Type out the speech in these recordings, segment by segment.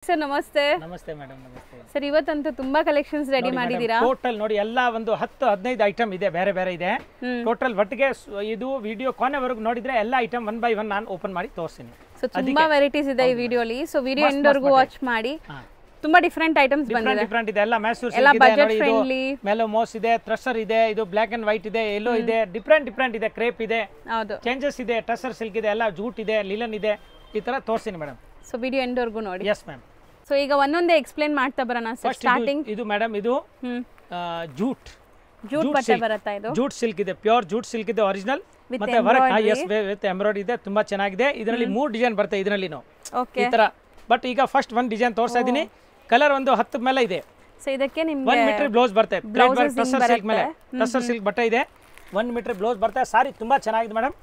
Sir ನಮಸ್ತೆ. ನಮಸ್ತೆ madam. ನಮಸ್ತೆ ಸರ್, ಇವತ್ತಂತೂ ತುಂಬಾ ಕಲೆಕ್ಷನ್ಸ್ ರೆಡಿ ಮಾಡಿದೀರಾ. ಟೋಟಲ್ ನೋಡಿ ಎಲ್ಲ ಒಂದು 10-15 ಐಟಮ್ ಇದೆ, ಬೇರೆ ಬೇರೆ ಇದೆ. ಟೋಟಲ್ ಒಟ್ಟಿಗೆ ಇದು ವಿಡಿಯೋ ಕೊನೆವರೆಗೂ ನೋಡಿದ್ರೆ ಎಲ್ಲ ಐಟಮ್ 1 by 1 ನಾನು ಓಪನ್ ಮಾಡಿ ತೋರಿಸ್ತೀನಿ. ಸೊ ತುಂಬಾ ವೆರೈಟೀಸ್ ಇದೆ ಈ ವಿಡಿಯೋಲಿ. ಸೊ ವಿಡಿಯೋ ಎಂಡ್ ವರೆಗೂ ವಾಚ್ ಮಾಡಿ. ತುಂಬಾ ಡಿಫರೆಂಟ್ ಐಟಮ್ಸ್ ಬಂದಿದೆ. ಡಿಫರೆಂಟ್ ಇದೆ, ಎಲ್ಲ ಮೈಸೂರು ಎಲ್ಲ ಸಿಲ್ಕ್ ಇದೆ ಬಜೆಟ್ ನೋಡಿ, ಇದು ಫ್ರೆಂಡ್ಲಿ. ಮೆಲೋಮೋಸ್ ಇದೆ, ಟ್ರಸ್ಸರ್ ಇದೆ, ಇದು ಬ್ಲಾಕ್ ಅಂಡ್ ವೈಟ್ ಇದೆ, ಯೆಲ್ಲೋ ಇದೆ, ಡಿಫರೆಂಟ್ ಇದೆ, ಕ್ರೇಪ್ ಇದೆ, ಹೌದು, ಚೇಂಜಸ್ ಇದೆ, ಟಸರ್ ಸಿಲ್ಕ್ ಇದೆ, ಎಲ್ಲ ಜೂಟ್ ಇದೆ, ಲಿಲನ್ ಇದೆ, ಈ ತರ ತೋರಿಸ್ತೀನಿ ಮೇಡಮ್. ಸೊ ವಿಡಿಯೋ ಎಂಡ್ ವರೆಗೂ ನೋಡಿ. Yes ma'am. ಸೊ ಈಗ ಒಂದೊಂದೇ ಎಕ್ಸ್ಪ್ಲೇನ್ ಮಾಡ್ತಾ ಬರೋಣ ಸರ್. ಸ್ಟಾರ್ಟಿಂಗ್ ಇದು ಮೇಡಮ್, ಇದು ಜೂಟ್ ಬಟ್ಟೆ ಬರುತ್ತಾ? ಇದು ಜೂಟ್ ಸಿಲ್ಕ್ ಇದೆ, ಪ್ಯೂರ್ ಜೂಟ್ ಸಿಲ್ಕ್ ಇದೆ, ಒರಿಜಿನಲ್ ಮತ್ತೆ ವರ್ಕ್ ವಿತ್ ಎಂಬ್ರಾಯ್ಡರಿ ಇದೆ, ತುಂಬಾ ಚೆನ್ನಾಗಿದೆ. ಇದರಲ್ಲಿ 3 ಡಿಸೈನ್ ಬರುತ್ತೆ ಇದರಲ್ಲಿ ಓಕೆ ಈ ತರ. ಬಟ್ ಈಗ ಫಸ್ಟ್ 1 ಡಿಸೈನ್ ತೋರಿಸ್ತಾ ಇದೀನಿ. ಕಲರ್ ಒಂದು 10 ಮೇಲೆ ಇದೆ. ಸೊ ಇದಕ್ಕೆ ನಿಮಗೆ 1 ಮೀಟರ್ ಬ್ಲೌಸ್ ಬರುತ್ತೆ, ಪ್ಲೇಟ್ ವರ್ಕ್ ಟಸರ್ ಸಿಲ್ಕ್ ಮೇಲೆ, ಟಸರ್ ಸಿಲ್ಕ್ ಬಟ್ಟೆ ಇದೆ, 1 ಮೀಟರ್ ಬ್ಲೌಸ್ ಬರುತ್ತೆ. ಸಾರಿ ತುಂಬಾ ಚೆನ್ನಾಗಿದೆ ಮೇಡಮ್,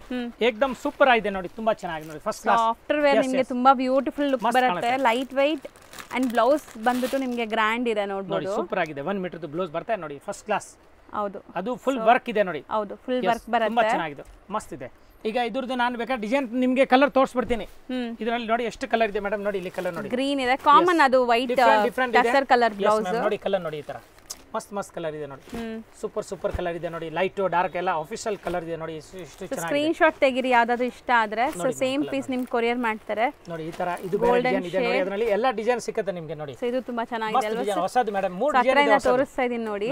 ಏಕದಮ್ ಸೂಪರ್ ಆಗಿದೆ ನೋಡಿ, ತುಂಬಾ ಚೆನ್ನಾಗಿದೆ ನೋಡಿ, ಫಸ್ಟ್ ಕ್ಲಾಸ್. ಆಫ್ಟರ್ ವೇರ್ ನಿಮಗೆ ತುಂಬಾ ಬ್ಯೂಟಿಫುಲ್ ಲುಕ್ ಬರುತ್ತೆ. ಲೈಟ್ ವೈಟ್ ಅಂಡ್ ಬ್ಲೌಸ್ ಬಂದ್ಬಿಟ್ಟು ನಿಮಗೆ ಗ್ರ್ಯಾಂಡ್ ಇದೆ ನೋಡಿ, ನೋಡಬಹುದು. ಸೂಪರ್ ಆಗಿದೆ. 1 ಮೀಟರ್ ಬ್ಲೌಸ್ ಬರುತ್ತೆ ನೋಡಿ, ಫಸ್ಟ್ ಕ್ಲಾಸ್. ಹೌದು, ಅದು ಫುಲ್ ವರ್ಕ್ ಇದೆ ನೋಡಿ. ಹೌದು, ಫುಲ್ ವರ್ಕ್ ತುಂಬಾ ಬರುತ್ತೆ. ಚೆನ್ನಾಗಿದೆ, ಮಸ್ತ್ ಇದೆ. ಈಗ ಇದ್ರದ್ದು ನಾನು ಬೇಕಾದ್ರೆ ಡಿಸೈನ್ ನಿಮಗೆ ಕಲರ್ ತೋರಿಸ್ಬಿಡ್ತೀನಿ. ಇದರಲ್ಲಿ ನೋಡಿ ಎಷ್ಟು ಕಲರ್ ಇದೆ ಮೇಡಮ್, ನೋಡಿ ಇಲ್ಲಿ ಕಲರ್ ನೋಡಿ, ಗ್ರೀನ್ ಇದೆ, ಕಾಮನ್ ಅದು ವೈಟ್ ಟಸರ್ ಕಲರ್ ಬ್ಲೌಸ್ ನೋಡಿ, ಕಲರ್ ನೋಡಿ, ಈ ತರ ಮಸ್ತ್ ಕಲರ್ ಇದೆ ನೋಡಿ, ಸೂಪರ್ ಕಲರ್ ಇದೆ ನೋಡಿ, ಲೈಟ್ ಡಾರ್ಕ್ ಎಲ್ಲ ಆಫೀಷಿಯಲ್ ಕಲರ್ ಇದೆ ನೋಡಿ, ಎಷ್ಟು ಚೆನ್ನಾಗಿದೆ. ಸ್ಕ್ರೀನ್ ಶಾಟ್ ತೆಗಿರಿ ಯಾವ್ದಾದ್ರು ಇಷ್ಟ ಆದ್ರೆ. ಸೊ ಸೇಮ್ ಪೀಸ್ ನಿಮ್ಗೆ ಕೊರಿಯರ್ ಮಾಡ್ತಾರೆ ನೋಡಿ, ಈ ತರ. ಇದು ಬೇರೆ ಡಿಸೈನ್ ಇದೆ ನೋಡಿ, ಅದರಲ್ಲಿ ಎಲ್ಲ ಡಿಸೈನ್ ಸಿಗುತ್ತೆ ನಿಮಗೆ ನೋಡಿ. ಸೊ ಇದು ತುಂಬಾ ಚೆನ್ನಾಗಿದೆ ಅಲ್ವಾ ಸರ್? ಹೊಸದು ಮೇಡಮ್, 3 ಡಿಸೈನ್ ಇದೆ, ತೋರಿಸ್ತಾ ಇದೀನಿ ನೋಡಿ.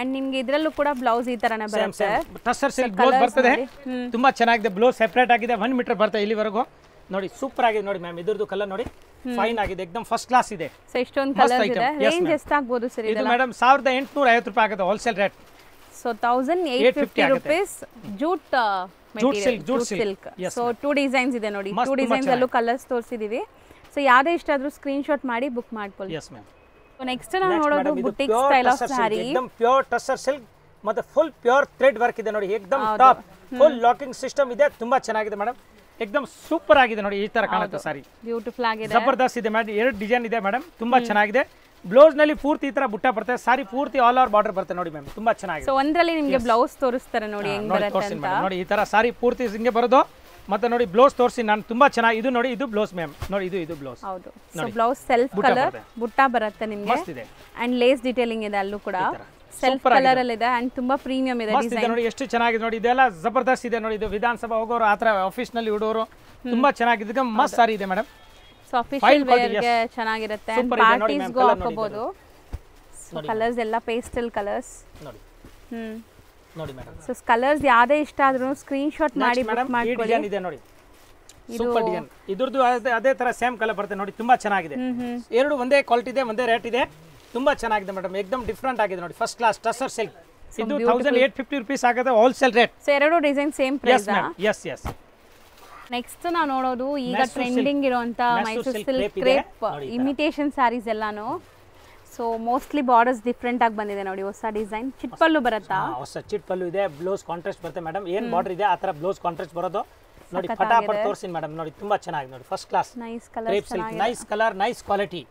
ಅಂಡ್ ನಿಮ್ಗೆ ಇದ್ರಲ್ಲೂ ಕೂಡ ಬ್ಲೌಸ್ ಈ ತರನೇ ಬರುತ್ತೆ. ಟಸರ್ ಸಿಲ್ಕ್ ಬ್ಲೌಸ್ ಬರ್ತದೆ, ತುಂಬಾ ಚೆನ್ನಾಗಿದೆ. ಬ್ಲೌಸ್ ಸೆಪರೇಟ್ ಆಗಿದೆ, 1 ಮೀಟರ್ ಬರ್ತದೆ ಇಲ್ಲಿವರೆಗೂ ನೋಡಿ, ಸೂಪರ್ ಆಗಿದೆ ನೋಡಿ ಮ್ಯಾಮ್. ಇದ್ರದ್ದು ಕಲರ್ ನೋಡಿ, ಫೈನ್ ಆಗಿದೆ, ಎಕ್ದಮ್ ಫಸ್ಟ್ ಕ್ಲಾಸ್ ಇದೆ. ಸೊ ಇಷ್ಟೊಂದು ಕಲರ್ ಇದೆ. ರೇಂಜ್ ಎಷ್ಟಾಗಬಹುದು ಸರ್ ಇದು ಮೇಡಮ್? 1850 ರೂಪಾಯಿ ಆಗುತ್ತೆ wholesale rate. So 1850 rupees jute silk. So 2 designs ಇದೆ ನೋಡಿ, 2 ಡಿಸೈನ್ಸ್ ಅಲ್ಲೂ ಕಲರ್ಸ್ ತೋರಿಸಿದೀವಿ. ಸೊ ಯಾವ್ದೇ ಇಷ್ಟ ಆದ್ರೂ ಸ್ಕ್ರೀನ್ ಶಾಟ್ ಮಾಡಿ ಬುಕ್ ಮಾಡ್ಕೊಳ್ಳಿ. Yes ma'am. ನೆಕ್ಸ್ಟ್ ನಾವು ನೋಡೋದು ಬುಟಿಕ್ ಸ್ಟೈಲ್ ಆಫ್ ಸಾರಿ. एकदम ಪ್ಯೂರ್ ಟಸರ್ ಸಿಲ್ಕ್ ಮತ್ತೆ ಫುಲ್ ಪ್ಯೂರ್ ಥ್ರೆಡ್ ವರ್ಕ್ ಇದೆ ನೋಡಿ, एकदम ಟಾಪ್ ಫುಲ್ ಲಾಕಿಂಗ್ ಸಿಸ್ಟಮ್ ಇದೆ, ತುಂಬಾ ಚೆನ್ನಾಗಿದೆ ಮೇಡಮ್, एकदम ಸೂಪರ್ ಆಗಿದೆ ನೋಡಿ. ಈ ತರ ಕಾಣುತ್ತೆ ಸಾರಿ, ಬ್ಯೂಟಿಫುಲ್ ಆಗಿದೆ, ಜಬರ್ದಸ್ತ್ ಇದೆ ಮೇಡಮ್. 2 ಡಿಸೈನ್ ಇದೆ ಮೇಡಮ್, ತುಂಬಾ ಚೆನ್ನಾಗಿದೆ. ಬ್ಲೌಸ್ ನಲ್ಲಿ ಪೂರ್ತಿ ಈ ತರ ಬುಟ್ಟ ಬರುತ್ತೆ, ಸಾರಿ ಪೂರ್ತಿ ಆಲ್ ಓವರ್ ಬಾರ್ಡರ್ ಬರುತ್ತೆ ನೋಡಿ ಮ್ಯಾಮ್, ತುಂಬಾ ಚೆನ್ನಾಗಿದೆ. ಸೊ ಒಂದ್ರಲ್ಲಿ ನಿಮಗೆ ಬ್ಲೌಸ್ ತೋರಿಸ್ತಾರೆ ನೋಡಿ ಹೆಂಗ್ ಬರುತ್ತೆ ಅಂತ ನೋಡಿ. ಈ ತರ ಸಾರಿ ಪೂರ್ತಿ ಹಿಂಗೆ ಬರೋದು, ಮತ್ತೆ ನೋಡಿ ಬ್ಲೌಸ್ ತೋರಿಸಿ ನಾನು, ತುಂಬಾ ಚೆನ್ನಾಗಿ. ಇದು ನೋಡಿ, ಇದು ಬ್ಲೌಸ್ ಮ್ಯಾಮ್ ನೋಡಿ, ಇದು ಬ್ಲೌಸ್. ಹೌದು, ಸೊ ಬ್ಲೌಸ್ ಸೆಲ್ಫ್ ಕಲರ್ ಬುಟ್ಟ ಬರುತ್ತೆ ನಿಮಗೆ, ಮಸ್ತ್ ಇದೆ. ಅಂಡ್ ಲೇಸ್ ಡಿಟೇಲಿಂಗ್ ಇದೆ ಅಲ್ಲೂ ಕೂಡ, ಸೆಲ್ಫ್ ಕಲರ್ ಅಲ್ಲಿ ಇದೆ ಅಂಡ್ ತುಂಬಾ ಪ್ರೀಮಿಯಂ ಇದೆ ಡಿಸೈನ್ ನೋಡಿ, ಎಷ್ಟು ಚೆನ್ನಾಗಿದೆ ನೋಡಿ. ಇದೆಲ್ಲ ಜಬರ್ದಸ್ತ್ ಇದೆ ನೋಡಿ, ಇದು ವಿಧಾನಸಭಾ ಹೋಗೋರು ಆತರ ಆಫೀಸ್ ನಲ್ಲಿ ಇಡೋರು ತುಂಬಾ ಚೆನ್ನಾಗಿದೆ, ಮಸ್ತ್ ಸಾರಿ ಇದೆ ಮೇಡಮ್. ಸೊ ಅಫಿಷಿಯಲ್ ವೇರ್ ಗೆ ಚೆನ್ನಾಗಿರುತ್ತೆ, ಅಂಡ್ ಪಾರ್ಟೀಸ್ ಗೋ ಹಾಕಬಹುದು. ಸೊ ಕಲರ್ಸ್ ಎಲ್ಲ ಪೇಸ್ಟಲ್ ಕಲರ್ಸ್ ನೋಡಿ. ನೋಡಿ ಮೇಡಮ್. ಸೊ ಕಲರ್ಸ್ ಯಾವ್ದೇ ಇಷ್ಟ ಆದ್ರೂ ಸ್ಕ್ರೀನ್ ಶಾಟ್ ಮಾಡಿ ಬುಕ್ ಮಾಡ್ಕೊಳ್ಳಿ. ಈ ಡಿಸೈನ್ ಇದೆ ನೋಡಿ, ಸೂಪರ್ ಡಿಸೈನ್. ಇದ್ರದ್ದು ಅದೇ ತರ ಸೇಮ್ ಕಲರ್ ಬರುತ್ತೆ ನೋಡಿ, ತುಂಬಾ ಚೆನ್ನಾಗಿದೆ. 2 ಒಂದೇ ಕ್ವಾಲಿಟಿ ಇದೆ, ಒಂದೇ ರೇಟ್ ಇದೆ, ತುಂಬಾ ಚೆನ್ನಾಗಿದೆ ಮೇಡಮ್, एकदम ಡಿಫರೆಂಟ್ ಆಗಿದೆ ನೋಡಿ, ಫಸ್ಟ್ ಕ್ಲಾಸ್ ಟಸರ್ ಸಿಲ್ಕ್. ಇದು 1850 ರೂಪೀಸ್ ಆಗುತ್ತೆ wholesale rate. So 2 design same price. Yes. Next ನಾವು ನೋಡೋದು ಈಗ ಟ್ರೆಂಡಿಂಗ್ ಇರುವಂತ Mysuru silk crepe imitation sarees ಎಲ್ಲಾನು. ಸೊ ಮೋಸ್ಟ್ಲಿ ಬಾರ್ಡರ್ಸ್ ಡಿಫರೆಂಟ್ ಆಗಿ ಬಂದಿದೆ ನೋಡಿ, ಹೊಸ ಡಿಸೈನ್. ಚಿಟ್ಪಲ್ಲು ಬರುತ್ತಾ? ಹೊಸ ಚಿಟ್ಪಲ್ಲು ಇದೆ, ಬ್ಲೌಸ್ ಕಾಂಟ್ರಾಸ್ಟ್ ಬರುತ್ತೆ ಮೇಡಮ್. ಏನ್ ಬಾರ್ಡರ್ ಇದೆ ಆ ತರ ಬ್ಲೌಸ್ ಕಾಂಟ್ರಾಸ್ಟ್ ಬರೋದು ನೋಡಿ, ಫಟಾಫಟ್ ತೋರಿಸ್ತೀನಿ ಮೇಡಮ್ ನೋಡಿ, ತುಂಬಾ ಚೆನ್ನಾಗಿದೆ ನೋಡಿ, first class. Nice colour, nice colour, nice quality,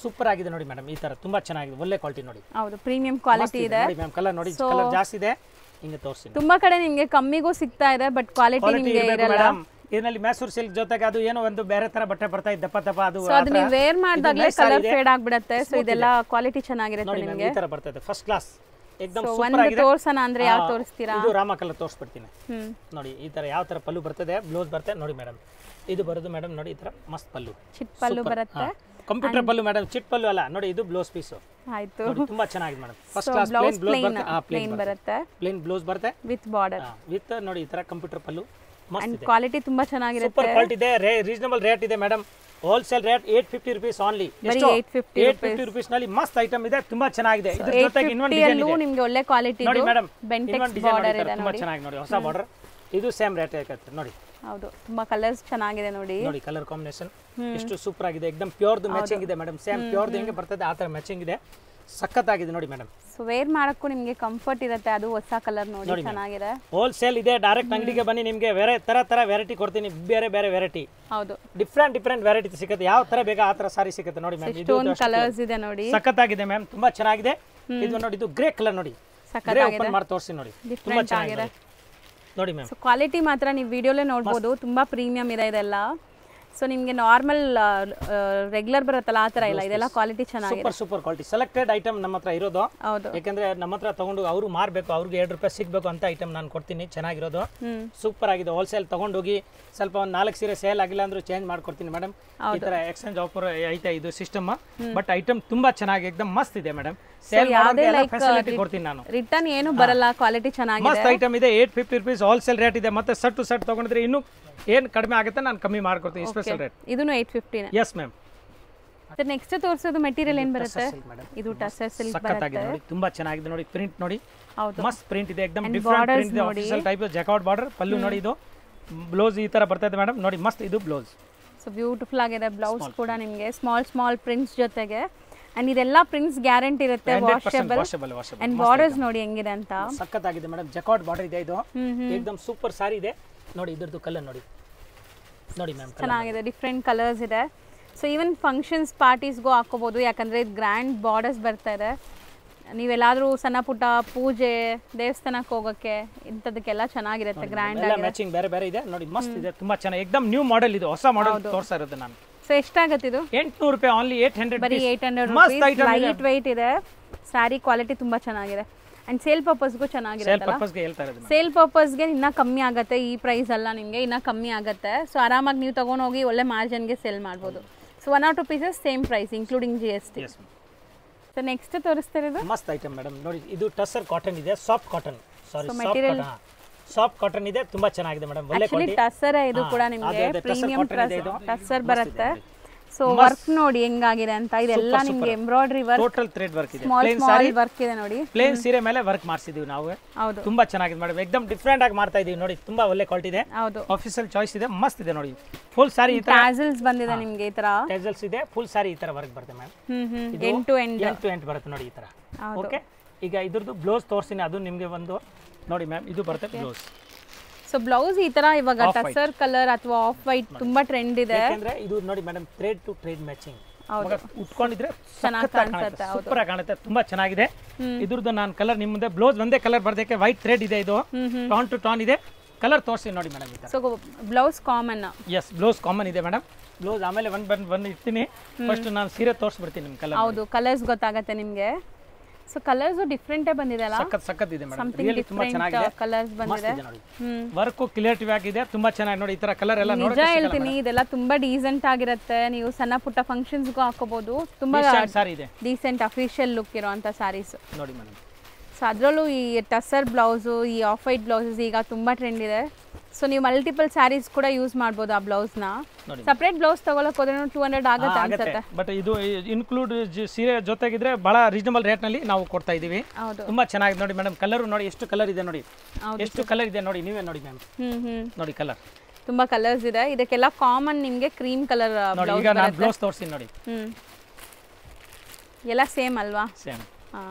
super ಆಗಿದೆ ನೋಡಿ ಮೇಡಮ್. ಈ ತರ ತುಂಬಾ ಚೆನ್ನಾಗಿದೆ, ಒಳ್ಳೆ ಕ್ವಾಲಿಟಿ ನೋಡಿ. ಹೌದು, ಪ್ರೀಮಿಯಂ ಕ್ವಾಲಿಟಿ ಇದೆ ನೋಡಿ ಮ್ಯಾಮ್. ಕಲರ್ ನೋಡಿ, ಕಲರ್ ಜಾಸ್ತಿ ಇದೆ, ಹಿಂಗೆ ತೋರಿಸ್ತೀನಿ. ತುಂಬಾ ಕಡೆ ನಿಮಗೆ ಕಮ್ಮಿಗೂ ಸಿಗ್ತಾ ಇದೆ, ಬಟ್ ಕ್ವಾಲಿಟಿ ನಿಮಗೆ ಇರಲ್ಲ. ಇದರಲ್ಲಿ ಮೈಸೂರು ಸಿಲ್ಕ್ ಜೊತೆಗೆ ಅದು ಏನೋ ಒಂದು ಬೇರೆ ತರ ಬಟ್ಟೆ ಬರ್ತಾ ಇದೆ, ದಪ್ಪ ಅದು. ಸೊ ಅದು ನೀವು ವೇರ್ ಮಾಡಿದಾಗಲೇ ಕಲರ್ ಫೇಡ್ ಆಗಿಬಿಡುತ್ತೆ. ಸೊ ಇದೆಲ್ಲ ಕ್ವಾಲಿಟಿ ಚೆನ್ನಾಗಿರುತ್ತೆ ನಿಮಗೆ, ಈ ತರ ಬರ್ತದೆ, ಫಸ್ಟ್ ಕ್ಲಾಸ್, एकदम ಸೂಪರ್ ಸೂಪರ್ ಆಗಿದೆ. ತೋರ್ಸೋಣ ಅಂದ್ರೆ ಯಾವ ತೋರಿಸ್ತೀರಾ? ಇದು ರಾಮ ಕಲರ್ ತೋರಿಸ್ಬಿಡ್ತೀನಿ ನೋಡಿ. ಈ ತರ ಯಾವ ತರ ಪಲ್ಲು ಬರ್ತದೆ, ಬ್ಲೌಸ್ ಬರುತ್ತೆ ನೋಡಿ ಮೇಡಮ್. ಇದು ಬರೋದು ಮೇಡಮ್ ನೋಡಿ, ಈ ತರ ಮಸ್ತ್ ಪಲ್ಲು, ಚಿಟ್ ಪಲ್ಲು ಬರುತ್ತೆ, ಕಂಪ್ಯೂಟರ್ ಪಲ್ಲು ಮೇಡಮ್, ಚಿಟ್ ಪಲ್ಲು ಅಲ್ಲ ನೋಡಿ, ಇದು ಬ್ಲೌಸ್ ಪೀಸ್. ಆಯ್ತು, ತುಂಬಾ ಚೆನ್ನಾಗಿದೆ madam, first class. Plain blouse ಬರುತ್ತೆ, ಪ್ಲೇನ್ ಬರುತ್ತೆ, ಪ್ಲೇನ್ ಬ್ಲೌಸ್ ಬರುತ್ತೆ ವಿತ್ ಬಾರ್ಡರ್, ವಿತ್ ನೋಡಿ ಈ ತರ ಕಂಪ್ಯೂಟರ್ ಪಲ್ಲು, ಮಸ್ತ್ ಇದೆ. ಕ್ವಾಲಿಟಿ ತುಂಬಾ ಚೆನ್ನಾಗಿರುತ್ತೆ, ಸೂಪರ್ ಕ್ವಾಲಿಟಿ ಇದೆ, ರೀಸನಬಲ್ ರೇಟ್ ಇದೆ madam. Wholesale rate 850 rupees only. 850 rupees ನಲ್ಲಿ ಮಸ್ತ್ ಐಟಮ್ ಇದೆ, ತುಂಬಾ ಚೆನ್ನಾಗಿದೆ. ಇದ್ರ ಜೊತೆಗೆ ಇನ್ನೊಂದು ಡಿಸೈನ್ ಇದೆ ನಿಮಗೆ, ಒಳ್ಳೆ ಕ್ವಾಲಿಟಿ ನೋಡಿ ಮೇಡಮ್. ಬೆಂಟೆಕ್ಸ್ ಬಾರ್ಡರ್ ಇದೆ ತುಂಬಾ ಚೆನ್ನಾಗಿದೆ ನೋಡಿ, ಹೊಸ ಬಾರ್ಡರ್. ಇದು ಸೇಮ್ ರೇಟ್ ಆಗುತ್ತೆ ನೋಡಿ. ಹೌದು, ತುಂಬಾ ಕಲರ್ಸ್ ಚೆನ್ನಾಗಿದೆ ನೋಡಿ. ನೋಡಿ ಕಲರ್ ಕಾಂಬಿನೇಷನ್ ಎಷ್ಟು ಸೂಪರ್ ಆಗಿದೆ, एकदम ಪ್ಯೂರ್ ದು ಮ್ಯಾಚಿಂಗ್ ಇದೆ ಮೇಡಮ್. ಸೇಮ್ ಪ್ಯೂರ್ ದು ಹೆಂಗೆ ಬರ್ತದೆ ಆ ತರ ಮ್ಯಾಚಿಂಗ್ ಇದೆ, ಸಖತ್ತಾಗಿದೆ ನೋಡಿ ಮೇಡಮ್. ಸೊ ವೇರ್ ಮಾಡಕ್ಕೂ ನಿಮಗೆ ಕಂಫರ್ಟ್ ಇರುತ್ತೆ. ಅದು ಹೊಸ ಕಲರ್ ನೋಡಿ, ಚೆನ್ನಾಗಿದೆ. ಹೋಲ್ಸೇಲ್ ಇದೆ, ಡೈರೆಕ್ಟ್ ಅಂಗಡಿಗೆ ಬನ್ನಿ, ನಿಮಗೆ ಬೇರೆ ತರ ವೆರೈಟಿ ಕೊಡ್ತೀನಿ, ಬೇರೆ ವೆರೈಟಿ. ಹೌದು, ಡಿಫರೆಂಟ್ ವೆರೈಟಿ ಸಿಗುತ್ತೆ, ಯಾವ ತರ ಬೇಕಾ ಆ ತರ ಸಾರಿ ಸಿಗುತ್ತೆ ನೋಡಿ ಮ್ಯಾಮ್. ಇದು ಕಲರ್ಸ್ ಇದೆ ನೋಡಿ, ಸಖತ್ತಾಗಿದೆ ಮ್ಯಾಮ್, ತುಂಬಾ ಚೆನ್ನಾಗಿದೆ. ಇದು ನೋಡಿ, ಇದು ಗ್ರೇ ಕಲರ್ ನೋಡಿ, ಗ್ರೇ ಓಪನ್ ಮಾಡಿ ತೋರಿಸಿ ನೋಡಿ, ತುಂಬಾ ಚೆನ್ನಾಗಿದೆ ನೋಡಿ ಮ್ಯಾಮ್. ಸೊ ಕ್ವಾಲಿಟಿ ಮಾತ್ರ ನೀವು ವಿಡಿಯೋಲೇ ನೋಡಬಹುದು, ತುಂಬಾ ಪ್ರೀಮಿಯಂ ಇದೆ ಇದೆಲ್ಲ. ಸೊ ನಿಮಗೆ ನಾರ್ಮಲ್ ರೆಗ್ಯುಲರ್ ಬರುತ್ತಲ್ಲ ಆ ಥರ ಇಲ್ಲ, ಇದೆಲ್ಲ ಕ್ವಾಲಿಟಿ ಚೆನ್ನಾಗಿದೆ. ಸೂಪರ್ ಕ್ವಾಲಿಟಿ ಸೆಲೆಕ್ಟೆಡ್ ಐಟಮ್ ನಮ್ಮ ಹತ್ರ ಇರೋದು. ಹೌದು, ಯಾಕಂದ್ರೆ ನಮ್ಮ ಹತ್ರ ತಗೊಂಡು ಅವರು ಮಾರಬೇಕು, ಅವ್ರಿಗೆ 2 ರೂಪಾಯಿ ಸಿಗಬೇಕು ಅಂತ ಐಟಮ್ ನಾನು ಕೊಡ್ತೀನಿ. ಚೆನ್ನಾಗಿರೋದು, ಸೂಪರ್ ಆಗಿದೆ. ಹೋಲ್ಸೇಲ್ ತಗೊಂಡೋಗಿ ಸ್ವಲ್ಪ ಒಂದು 4 ಸೀರೆ ಸೇಲ್ ಆಗಿಲ್ಲ ಅಂದ್ರೂ ಚೇಂಜ್ ಮಾಡ್ಕೊಡ್ತೀನಿ ಮೇಡಮ್. ಈ ತರ ಎಕ್ಸ್ಚೇಂಜ್ ಆಫರ್ ಐತೆ ಇದು ಸಿಸ್ಟಮ್. ಬಟ್ ಐಟಮ್ ತುಂಬಾ ಚೆನ್ನಾಗಿ ಎಕ್ದಮ್ ಮಸ್ತ್ ಇದೆ ಮೇಡಮ್. ಸೇಲ್ ಫೆಸಿಲಿಟಿ ಕೊಡ್ತೀನಿ ನಾನು. ರಿಟರ್ನ್ ಏನು ಬರಲ್ಲ, ಕ್ವಾಲಿಟಿ ಚೆನ್ನಾಗಿದೆ, ಮಸ್ತ್ ಐಟಮ್ ಇದೆ. 850 ರೂಪೀಸ್ ಹೋಲ್ಸೇಲ್ ರೇಟ್ ಇದೆ. ಮತ್ತೆ ಸೆಟ್ ಟು ಸೆಟ್ ತಗೊಂಡ್ರೆ ಇನ್ನೂ ಏನು ಕಡಿಮೆ ಆಗುತ್ತೆ, ನಾನು ಕಮ್ಮಿ ಮಾಡ್ಕೊಡ್ತೀನಿ. ಸ್ಪೆಷಲ್ ರೇಟ್ ಇದನ್ನು 850. Yes ma'am. ಸರ್ ನೆಕ್ಸ್ಟ್ ತೋರಿಸೋದು ಮೆಟೀರಿಯಲ್ ಏನು ಬರುತ್ತೆ? ಇದು ಟಸರ್ ಸಿಲ್ಕ್ ಸಕ್ಕತ್ತಾಗಿದೆ ನೋಡಿ, ತುಂಬಾ ಚೆನ್ನಾಗಿದೆ ನೋಡಿ. ಪ್ರಿಂಟ್ ನೋಡಿ, ಹೌದು, ಮಸ್ತ್ ಪ್ರಿಂಟ್ ಇದೆ, ಎಕ್ದಮ್ ಡಿಫರೆಂಟ್ ಪ್ರಿಂಟ್ ಇದೆ. Official type jacquard border. Pallu ನೋಡಿ, ಇದು ಬ್ಲೌಸ್ ಈ ತರ ಬರ್ತಾ ಇದೆ ಮೇಡಮ್ ನೋಡಿ, ಮಸ್ತ್ ಇದು ಬ್ಲೌಸ್. ಸೊ ಬ್ಯೂಟಿಫುಲ್ ಆಗಿದೆ. ಬ್ಲೌಸ್ ಕೂಡ ನಿಮಗೆ ಸ್ಮಾಲ್ ಪ್ರಿಂಟ್ಸ್ ಜೊತೆಗೆ, ಅಂಡ್ ಇದೆಲ್ಲ ಪ್ರಿಂಟ್ಸ್ ಗ್ಯಾರಂಟಿ ಇರುತ್ತೆ, ವಾಷಬಲ್. ಅಂಡ್ ಬಾರ್ಡರ್ಸ್ ನೋಡಿ ಹೆಂಗಿದೆ ಅಂತ, ಸಕ್ಕತ್ತಾಗಿದೆ ಮೇಡಮ್. ಜಕಾರ್ಡ್ ಬಾರ್ಡರ್ ಇದೆ, ಇದು ಎಕ್ದಮ್ ಸೂಪರ್ ಸಾರಿ ಇದೆ ನೋಡಿ. ಇದ್ರದ್ದು ಕಲರ್ ನೋಡಿ ಮ್ಯಾಮ್, ಚೆನ್ನಾಗಿದೆ, ಡಿಫ್ರೆಂಟ್ ಕಲರ್ಸ್ ಇದೆ. ಸೊ ಈವನ್ ಫಂಕ್ಷನ್ಸ್ ಪಾರ್ಟೀಸ್ಗೂ ಹಾಕೋಬಹುದು, ಯಾಕಂದ್ರೆ ಇದು ಗ್ರ್ಯಾಂಡ್ ಬಾರ್ಡರ್ಸ್ ಬರ್ತಾ ಇದೆ. ನೀವೆಲ್ಲಾದ್ರೂ ಸಣ್ಣ ಪುಟ್ಟ ಪೂಜೆ, ದೇವಸ್ಥಾನಕ್ಕೆ ಹೋಗೋಕ್ಕೆ ಇಂಥದಕ್ಕೆಲ್ಲ ಚೆನ್ನಾಗಿರುತ್ತೆ, ಗ್ರ್ಯಾಂಡ್ ಆಗಿ. ಮ್ಯಾಚಿಂಗ್ ಬೇರೆ ಬೇರೆ ಇದೆ ನೋಡಿ, ಮಸ್ತ್ ಇದೆ, ತುಂಬಾ ಚೆನ್ನಾಗಿ. ಎಕ್ದಮ್ ನ್ಯೂ ಮಾಡೆಲ್ ಇದು, ಹೊಸ ಮಾಡೆಲ್ ತೋರಿಸ್ತಾ ಇರೋದು ನಾನು. ಸೊ ಎಷ್ಟಾಗುತ್ತೆ ಇದು? 800 ರೂಪಾಯಿ, ಓನ್ಲಿ 800. ಬರೀ 800 ರೂಪಾಯಿ. ಲೈಟ್ ವೆಯ್ಟ್ ಇದೆ, ಸ್ಯಾರಿ ಕ್ವಾಲಿಟಿ ತುಂಬಾ ಚೆನ್ನಾಗಿದೆ. ಅಂಡ್ ಸೇಲ್ ಪರ್ಪಸ್ಗೂ ಚೆನ್ನಾಗಿರುತ್ತೆ. ಸೇಲ್ ಪರ್ಪಸ್ಗೆ ಇನ್ನೂ ಕಮ್ಮಿ ಆಗುತ್ತೆ, ಈ ಪ್ರೈಸ್ ಅಲ್ಲ ನಿಮಗೆ, ಇನ್ನೂ ಕಮ್ಮಿ ಆಗುತ್ತೆ. ಸೊ ಆರಾಮಾಗಿ ನೀವು ತಗೊಂಡೋಗಿ ಒಳ್ಳೆ ಮಾರ್ಜಿನ್ಗೆ ಸೇಲ್ ಮಾಡ್ಬೋದು. So 1 or 2 pieces same price including GST. So next ತೋರಿಸ್ತಿರೋದು ಮಸ್ತ್ ಐಟಮ್ ಮೇಡಮ್ ನೋಡಿ. ಇದು ಟಸರ್ ಕಾಟನ್ ಇದೆ, ಸಾಫ್ಟ್ ಕಾಟನ್. ಸಾಫ್ಟ್ ಕಾಟನ್ ಇದೆ, ತುಂಬಾ ಚೆನ್ನಾಗಿದೆ ಮೇಡಮ್. ಒಳ್ಳೆ ಕ್ವಾಲಿಟಿ ಟಸರ್. ಇದು ಕೂಡ ನಿಮಗೆ ಪ್ರೀಮಿಯಂ ಟಸರ್ ಬರುತ್ತೆ. ಸೊ ವರ್ಕ್ ನೋಡಿ ಹೆಂಗಾಗಿದೆ ಅಂತ, ಇದೆಲ್ಲ ನಿಮಗೆ embroidery work, total thread work ಇದೆ, ಸ್ಮಾಲ್ ವರ್ಕ್ ಇದೆ ನೋಡಿ. ಪ್ಲೇನ್ ಸೀರೆ ಮೇಲೆ ವರ್ಕ್ ಮಾಡಿಸಿದೀವಿ ನಾವು. ಹೌದು, ತುಂಬಾ ಚೆನ್ನಾಗಿದೆ ಮೇಡಮ್, ಎಕ್ದಮ್ ಡಿಫರೆಂಟ್ ಆಗಿ ಮಾಡ್ತಾ ಇದೀವಿ ನೋಡಿ. ತುಂಬಾ ಒಳ್ಳೆ ಕ್ವಾಲಿಟಿ ಇದೆ. ಹೌದು, ಆಫೀಷಿಯಲ್ ಚಾಯ್ಸ್ ಇದೆ, ಮಸ್ತ್ ಇದೆ ನೋಡಿ. ಫುಲ್ ಸಾರಿ ಈ ತರ ಟ್ಯಾಸಲ್ಸ್ ಬಂದಿದೆ ನಿಮಗೆ, ಈ ತರ ಟ್ಯಾಸಲ್ಸ್ ಇದೆ. ಫುಲ್ ಸಾರಿ ಈ ತರ ವರ್ಕ್ ಬರುತ್ತೆ ಮೇಡಮ್. ಎಂಡ್ ಟು ಎಂಡ್ ಬರುತ್ತೆ ನೋಡಿ ಈ ತರ. ಓಕೆ, ಈಗ ಇದ್ರದ್ದು ಬ್ಲೌಸ್ ತೋರಿಸ್ತೀನಿ, ಅದು ನಿಮಗೆ ಒಂದು ನೋಡಿ ಮ್ಯಾಮ್. ಇದು ಬರುತ್ತೆ ಬ್ಲೌಸ್. ಸೊ ಬ್ಲೌಸ್ ಈ ತರ ಇವಾಗ ಟಸರ್ ಕಲರ್ ಅಥವಾ ಆಫ್ ವೈಟ್ ತುಂಬಾ ಟ್ರೆಂಡ್ ಇದೆ. ಯಾಕಂದ್ರೆ ಇದು ನೋಡಿ madam, thread to thread matching. ಉಟ್ಕೊಂಡಿದ್ರೆ ಚೆನ್ನಾಗಿ ಕಾಣಿಸುತ್ತೆ, ಸೂಪರ್ ಆಗಿ ಕಾಣುತ್ತೆ, ತುಂಬಾ ಚೆನ್ನಾಗಿದೆ. ಇದ್ರದ್ದು ನಾನು ಕಲರ್ ನಿಮ್ಮ ಮುಂದೆ ಬ್ಲೌಸ್ ಒಂದೇ ಕಲರ್ ಬರ್ದಕ್ಕೆ ವೈಟ್ ಥ್ರೆಡ್ ಇದೆ, ಇದು ಟಾನ್ ಟು ಟಾನ್ ಇದೆ. ಕಲರ್ ತೋರಿಸಿ ನೋಡಿ madam. So blouse common. Yes, blouse common ಇದೆ ಮೇಡಮ್. ಬ್ಲೌಸ್ ಆಮೇಲೆ ಬಂದು ಇರ್ತೀನಿ. ಫಸ್ಟ್ ನಾನು ಸೀರೆ ತೋರಿಸ್ಬಿಡ್ತೀನಿ ನಿಮ್ ಕಲರ್. ಹೌದು, ಕಲರ್ಸ್ ಗೊತ್ತಾಗುತ್ತೆ ನಿಮಗೆ. ಸೊ ಕಲರ್ಸ್ ಡಿಫರೆಂಟ್ ಬಂದಿದೆ ಅಲ್ಲ, ಸಖತ್ ಇದೆ ಮೇಡಮ್. ರಿಯಲಿ ತುಂಬಾ ಚೆನ್ನಾಗಿದೆ, ಕಲರ್ಸ್ ಬಂದಿದೆ. ವರ್ಕ್ ಕ್ಲಿಯರ್ ಆಗಿದೆ, ತುಂಬಾ ಚೆನ್ನಾಗಿ ನೋಡಿ. ಈ ತರ ಕಲರ್ ಎಲ್ಲ ನೋಡಿ, ನಿಜ ಹೇಳ್ತೀನಿ, ಇದೆಲ್ಲ ತುಂಬಾ ಡೀಸೆಂಟ್ ಆಗಿರುತ್ತೆ. ನೀವು ಸಣ್ಣ ಪುಟ್ಟ ಫಂಕ್ಷನ್ಸ್ಗೂ ಹಾಕೋಬಹುದು. ತುಂಬಾ ಸಾರಿ ಇದೆ, ಡೀಸೆಂಟ್ ಅಫಿಷಿಯಲ್ ಲುಕ್ ಇರುವಂತ ಸಾರೀಸ್ ನೋಡಿ ಮೇಡಮ್. ಸೊ ಅದರಲ್ಲೂ ಈ ಟಸರ್ ಬ್ಲೌಸು, ಈ ಆಫ್ ವೈಟ್ ಬ್ಲೌಸಸ್ ಈಗ ತುಂಬಾ ಟ್ರೆಂಡ್ ಇದೆ. ಸೊ ನೀವು ಮಲ್ಟಿಪಲ್ ಸ್ಯಾರೀಸ್ ಕೂಡ ಯೂಸ್ ಮಾಡ್ಬೋದು ಆ ಬ್ಲೌಸ್ನ. ಸಪ್ರೇಟ್ ಬ್ಲೌಸ್ ತಗೊಳಕ್ ಹೋದ್ರೆ 200 ಆಗುತ್ತೆ ಅನ್ಸುತ್ತೆ. ಬಟ್ ಇದು ಇನ್ಕ್ಲೂಡ್ ಸೀರೆ ಜೊತೆಗಿದ್ರೆ ಬಹಳ ರೀಸನಬಲ್ ರೇಟ್ ನಲ್ಲಿ ನಾವು ಕೊಡ್ತಾ ಇದೀವಿ. ತುಂಬಾ ಚೆನ್ನಾಗಿದೆ ನೋಡಿ ಮೇಡಮ್. ಕಲರ್ ನೋಡಿ, ಎಷ್ಟು ಕಲರ್ ಇದೆ ನೋಡಿ, ಎಷ್ಟು ಕಲರ್ ಇದೆ ನೋಡಿ, ನೀವೇ ನೋಡಿ ಮ್ಯಾಮ್. ನೋಡಿ ಕಲರ್, ತುಂಬಾ ಕಲರ್ಸ್ ಇದೆ. ಇದಕ್ಕೆಲ್ಲ ಕಾಮನ್ ನಿಮಗೆ ಕ್ರೀಮ್ ಕಲರ್ ನೋಡಿ. ಈಗ ನಾನು ಬ್ಲೌಸ್ ತೋರಿಸ್ತೀನಿ ನೋಡಿ. ಎಲ್ಲ ಸೇಮ್ ಅಲ್ವಾ? ಸೇಮ್